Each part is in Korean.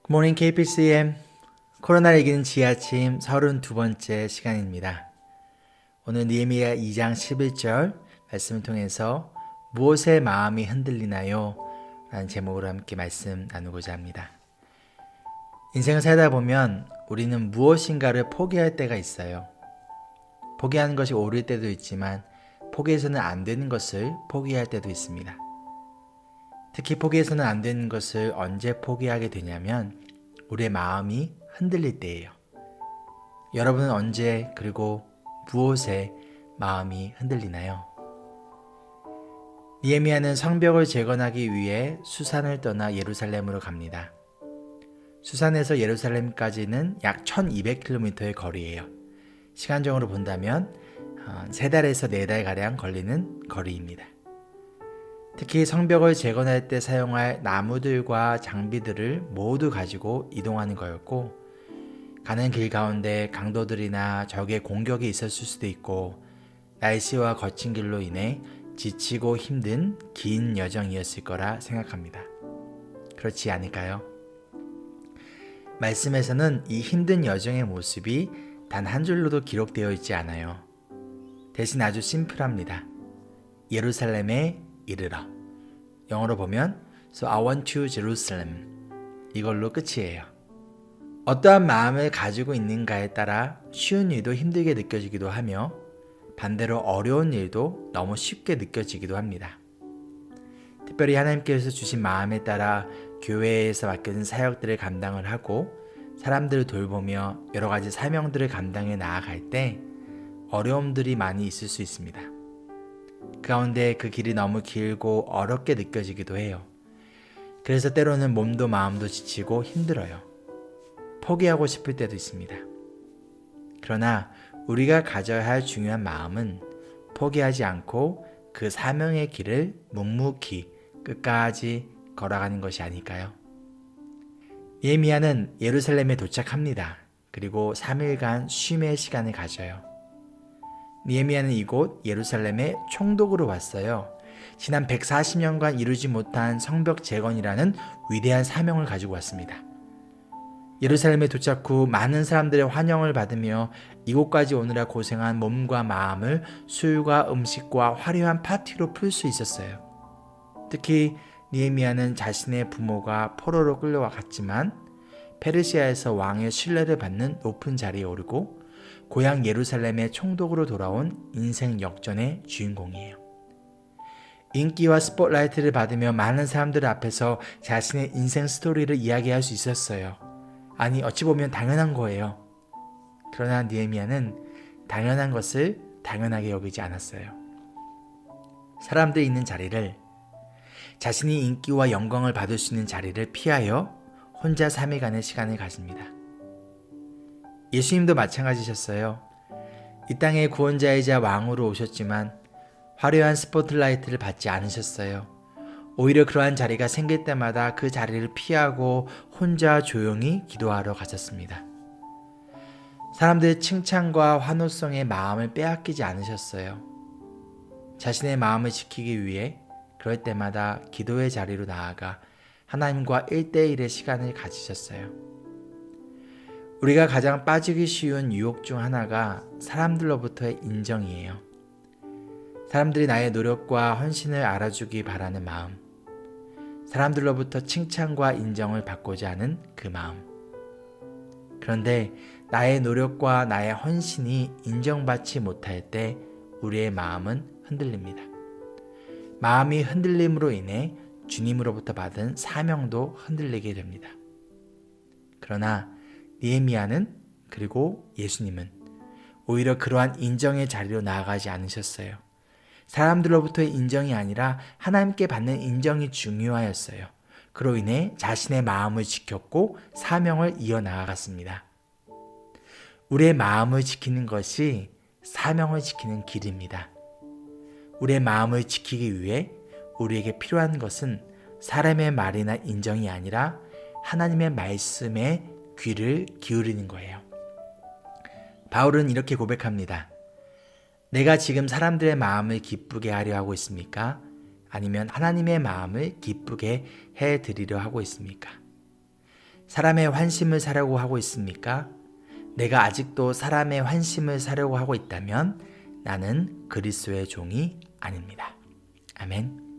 굿모닝 KPCM 코로나를 이기는 지아침 32번째 시간입니다. 오늘 느헤미야 2장 11절 말씀을 통해서 무엇에 마음이 흔들리나요? 라는 제목으로 함께 말씀 나누고자 합니다. 인생을 살다 보면 우리는 무엇인가를 포기할 때가 있어요. 포기하는 것이 옳을 때도 있지만 포기해서는 안 되는 것을 포기할 때도 있습니다. 특히 포기해서는 안 되는 것을 언제 포기하게 되냐면 우리의 마음이 흔들릴 때예요. 여러분은 언제 그리고 무엇에 마음이 흔들리나요? 느헤미야는 성벽을 재건하기 위해 수산을 떠나 예루살렘으로 갑니다. 수산에서 예루살렘까지는 약 1200km의 거리예요. 시간적으로 본다면 3달에서 4달가량 걸리는 거리입니다. 특히 성벽을 재건할 때 사용할 나무들과 장비들을 모두 가지고 이동하는 거였고, 가는 길 가운데 강도들이나 적의 공격이 있었을 수도 있고, 날씨와 거친 길로 인해 지치고 힘든 긴 여정이었을 거라 생각합니다. 그렇지 않을까요? 말씀에서는 이 힘든 여정의 모습이 단 한 줄로도 기록되어 있지 않아요. 대신 아주 심플합니다. 예루살렘에 이르러. 영어로 보면 So I want to Jerusalem. 이걸로 끝이에요. 어떠한 마음을 가지고 있는가에 따라 쉬운 일도 힘들게 느껴지기도 하며 반대로 어려운 일도 너무 쉽게 느껴지기도 합니다. 특별히 하나님께서 주신 마음에 따라 교회에서 맡겨진 사역들을 감당을 하고 사람들을 돌보며 여러 가지 사명들을 감당해 나아갈 때 어려움들이 많이 있을 수 있습니다. 그 가운데 그 길이 너무 길고 어렵게 느껴지기도 해요. 그래서 때로는 몸도 마음도 지치고 힘들어요. 포기하고 싶을 때도 있습니다. 그러나 우리가 가져야 할 중요한 마음은 포기하지 않고 그 사명의 길을 묵묵히 끝까지 걸어가는 것이 아닐까요? 느헤미야는 예루살렘에 도착합니다. 그리고 3일간 쉼의 시간을 가져요. 느헤미야는 이곳 예루살렘의 총독으로 왔어요. 지난 140년간 이루지 못한 성벽 재건이라는 위대한 사명을 가지고 왔습니다. 예루살렘에 도착 후 많은 사람들의 환영을 받으며 이곳까지 오느라 고생한 몸과 마음을 술과 음식과 화려한 파티로 풀 수 있었어요. 특히 느헤미야는 자신의 부모가 포로로 끌려갔지만 페르시아에서 왕의 신뢰를 받는 높은 자리에 오르고 고향 예루살렘의 총독으로 돌아온 인생 역전의 주인공이에요. 인기와 스포트라이트를 받으며 많은 사람들 앞에서 자신의 인생 스토리를 이야기할 수 있었어요. 아니, 어찌 보면 당연한 거예요. 그러나 느헤미야는 당연한 것을 당연하게 여기지 않았어요. 사람들이 있는 자리를, 자신이 인기와 영광을 받을 수 있는 자리를 피하여 혼자 3일간의 시간을 가집니다. 예수님도 마찬가지셨어요. 이 땅에 구원자이자 왕으로 오셨지만 화려한 스포트라이트를 받지 않으셨어요. 오히려 그러한 자리가 생길 때마다 그 자리를 피하고 혼자 조용히 기도하러 가셨습니다. 사람들의 칭찬과 환호성에 마음을 빼앗기지 않으셨어요. 자신의 마음을 지키기 위해 그럴 때마다 기도의 자리로 나아가 하나님과 1대1의 시간을 가지셨어요. 우리가 가장 빠지기 쉬운 유혹 중 하나가 사람들로부터의 인정이에요. 사람들이 나의 노력과 헌신을 알아주기 바라는 마음, 사람들로부터 칭찬과 인정을 받고자 하는 그 마음. 그런데 나의 노력과 나의 헌신이 인정받지 못할 때 우리의 마음은 흔들립니다. 마음이 흔들림으로 인해 주님으로부터 받은 사명도 흔들리게 됩니다. 그러나 느헤미야는 그리고 예수님은 오히려 그러한 인정의 자리로 나아가지 않으셨어요. 사람들로부터의 인정이 아니라 하나님께 받는 인정이 중요하였어요. 그로 인해 자신의 마음을 지켰고 사명을 이어나아갔습니다. 우리의 마음을 지키는 것이 사명을 지키는 길입니다. 우리의 마음을 지키기 위해 우리에게 필요한 것은 사람의 말이나 인정이 아니라 하나님의 말씀에 귀를 기울이는 거예요. 바울은 이렇게 고백합니다. 내가 지금 사람들의 마음을 기쁘게 하려 하고 있습니까? 아니면 하나님의 마음을 기쁘게 해드리려 하고 있습니까? 사람의 환심을 사려고 하고 있습니까? 내가 아직도 사람의 환심을 사려고 하고 있다면 나는 그리스도의 종이 아닙니다. 아멘.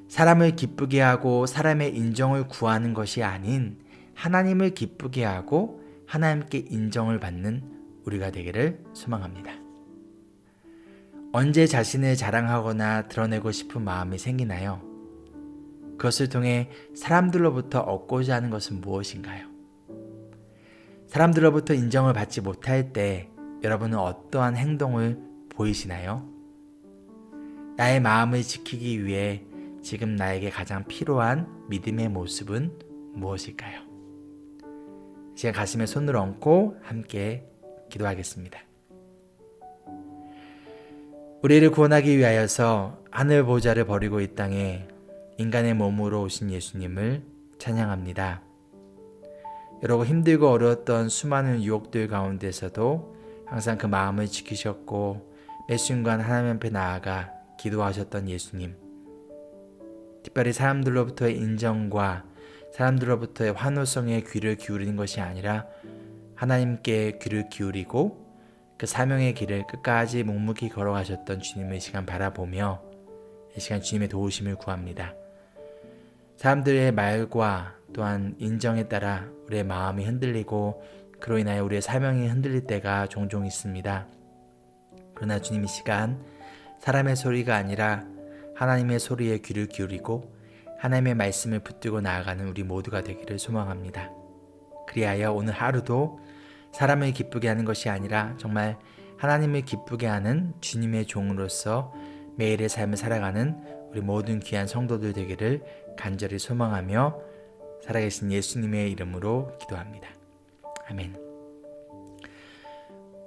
사람을 기쁘게 하고 사람의 인정을 구하는 것이 아닌 하나님을 기쁘게 하고 하나님께 인정을 받는 우리가 되기를 소망합니다. 언제 자신을 자랑하거나 드러내고 싶은 마음이 생기나요? 그것을 통해 사람들로부터 얻고자 하는 것은 무엇인가요? 사람들로부터 인정을 받지 못할 때 여러분은 어떠한 행동을 보이시나요? 나의 마음을 지키기 위해 지금 나에게 가장 필요한 믿음의 모습은 무엇일까요? 제가 가슴에 손을 얹고 함께 기도하겠습니다. 우리를 구원하기 위하여서 하늘 보좌를 버리고 이 땅에 인간의 몸으로 오신 예수님을 찬양합니다. 여러분 힘들고 어려웠던 수많은 유혹들 가운데서도 항상 그 마음을 지키셨고 매 순간 하나님 앞에 나아가 기도하셨던 예수님, 특별히 사람들로부터의 인정과 사람들로부터의 환호성에 귀를 기울이는 것이 아니라 하나님께 귀를 기울이고 그 사명의 길을 끝까지 묵묵히 걸어가셨던 주님의 시간 바라보며 이 시간 주님의 도우심을 구합니다. 사람들의 말과 또한 인정에 따라 우리의 마음이 흔들리고 그로 인하여 우리의 사명이 흔들릴 때가 종종 있습니다. 그러나 주님 이 시간 사람의 소리가 아니라 하나님의 소리에 귀를 기울이고 하나님의 말씀을 붙들고 나아가는 우리 모두가 되기를 소망합니다. 그리하여 오늘 하루도 사람을 기쁘게 하는 것이 아니라 정말 하나님을 기쁘게 하는 주님의 종으로서 매일의 삶을 살아가는 우리 모든 귀한 성도들 되기를 간절히 소망하며 살아계신 예수님의 이름으로 기도합니다. 아멘.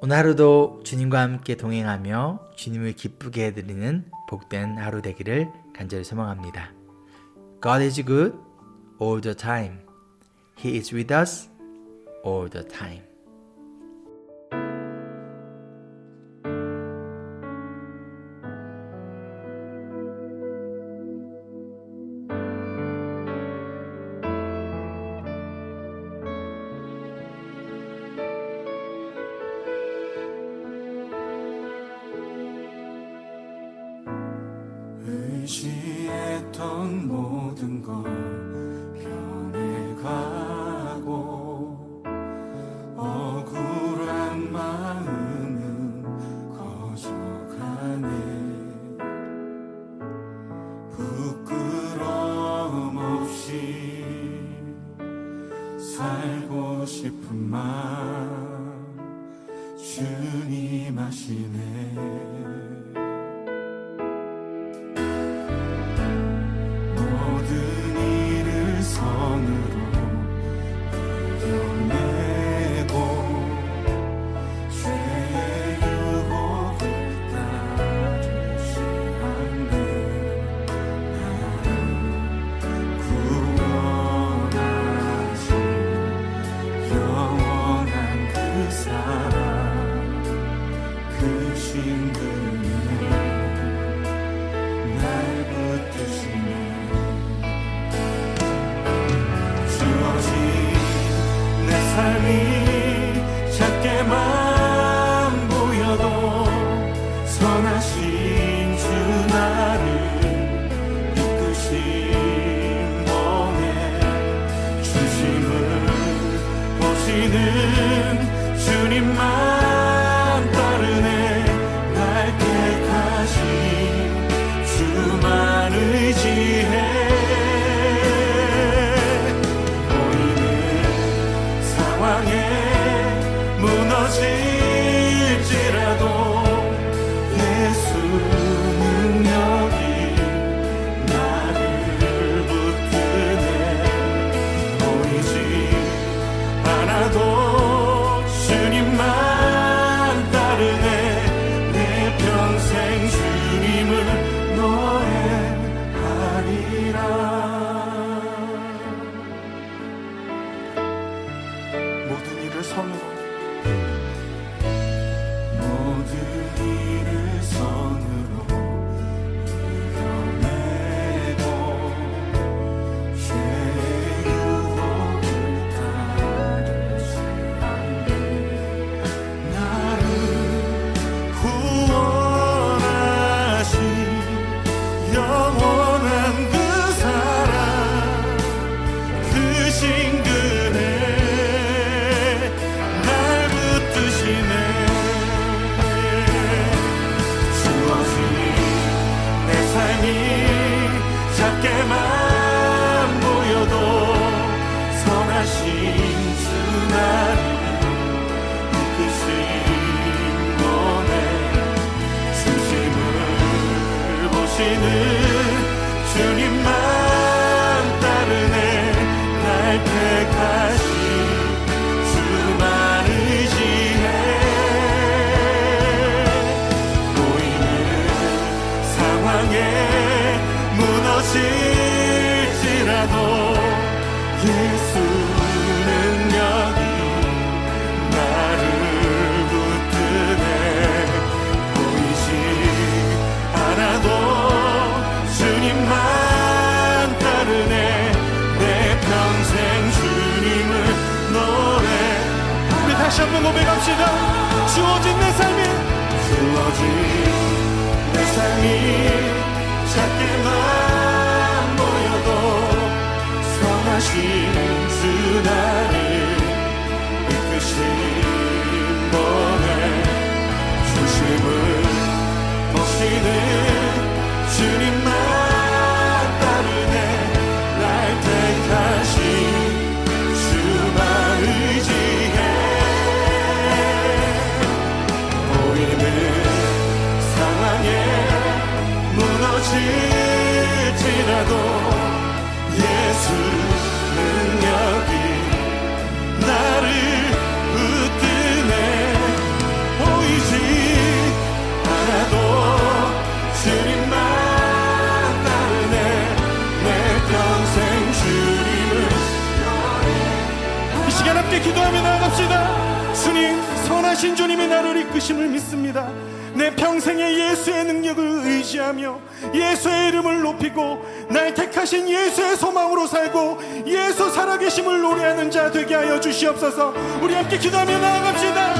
오늘 하루도 주님과 함께 동행하며 주님을 기쁘게 해드리는 복된 하루 되기를 간절히 소망합니다. God is good all the time. He is with us all the time. 의지했던 모든 건 변해가고 억울한 마음은 커져가네. 부끄러움 없이 살고 싶은 마음 주님 아시네. 선으로 이겨내고 죄의 유혹을 따르지 않네. 나를 구원하신 영원한 그 사랑 그 신분에 날 붙드시네. 내 삶이 작게만 보여도 선하신 주 나를 이끄신 몸에 중심을 보시는 주님만 따르네. 날 택하신 주만 의지해. 무너질지라도 예수 주님만 따르네. 날 택하신 주만 의지해. 보이는 상황에 무너질지라도 예수 능력이 나를 붙드네. 보이지 않아도 주님만 따르네. 내 평생 주님을 노래. 우리 다시 한번 고백합시다. 주어진 내 삶이 주어진 내 삶이 작게만 보여도 선하신 주 나를 이끄신 번에 중심을 보시는 주님만 따르네. 날 택하신 주만 의지해. 보이는 상황에 무너질지라도 예수 능력이 나를 붙드네. 보이지 않아도 주님만 따르네. 내 평생 주님을 이 시간 함께 기도하며 나아갑시다. 주님, 선하신 주님이 나를 이끄심을 믿습니다. 내 평생에 예수의 능력을 의지하며 예수의 이름을 높이고 날 택하신 예수의 소망으로 살고 예수 살아계심을 노래하는 자 되게 하여 주시옵소서. 우리 함께 기도하며 나아갑시다.